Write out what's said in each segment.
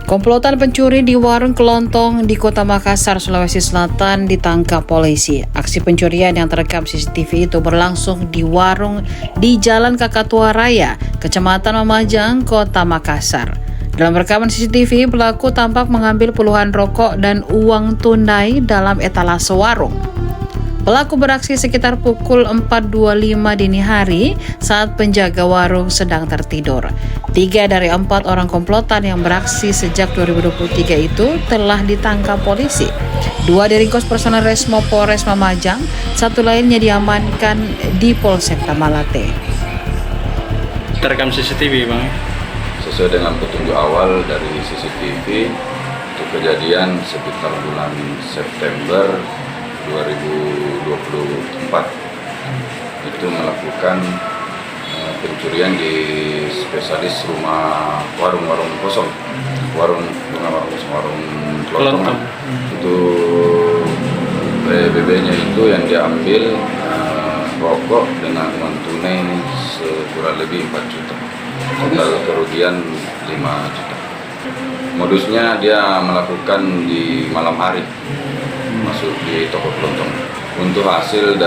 Komplotan pencuri di warung kelontong di Kota Makassar, Sulawesi Selatan ditangkap polisi. Aksi pencurian yang terekam CCTV itu berlangsung di warung di Jalan Kakatua Raya, Kecamatan Mamajang, Kota Makassar. Dalam rekaman CCTV, pelaku tampak mengambil puluhan rokok dan uang tunai dalam etalase warung. Pelaku beraksi sekitar pukul 4.25 dini hari saat penjaga warung sedang tertidur. 3 dari 4 orang komplotan yang beraksi sejak 2023 itu telah ditangkap polisi. 2 diringkus personel Resmo Polres Mamajang, 1 lainnya diamankan di Polsek Tamalate. Terekam CCTV, Bang? Sesuai dengan petunjuk awal dari CCTV, untuk kejadian sekitar bulan September 2024 itu melakukan pencurian di spesialis warung kosong, warung kelontongan. Itu BB-nya itu yang diambil rokok dengan uang tunai kurang lebih 4 juta, total kerugian 5 juta. Modusnya dia melakukan di malam hari, masuk di toko kelontong. Untuk hasil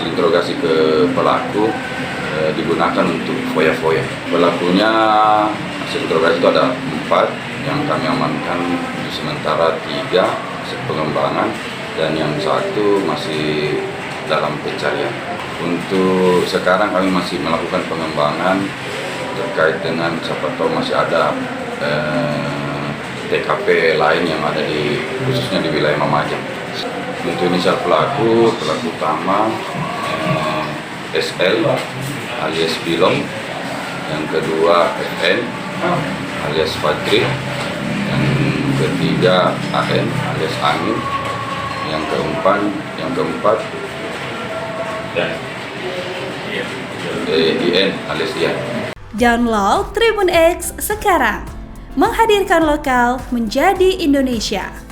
interogasi ke pelaku digunakan untuk foya-foya. Pelakunya hasil interogasi itu ada 4 yang kami amankan, sementara 3 hasil pengembangan dan yang 1 masih dalam pencarian. Untuk sekarang kami masih melakukan pengembangan terkait dengan siapa tahu masih ada TKP lain yang ada khususnya di wilayah Mamajang. Untuk inisial pelaku utama SL alias Bilong, yang kedua FN alias Fadri, yang ketiga AN alias Angin, yang keempat IN alias Ian. Download Tribun X sekarang, menghadirkan lokal menjadi Indonesia.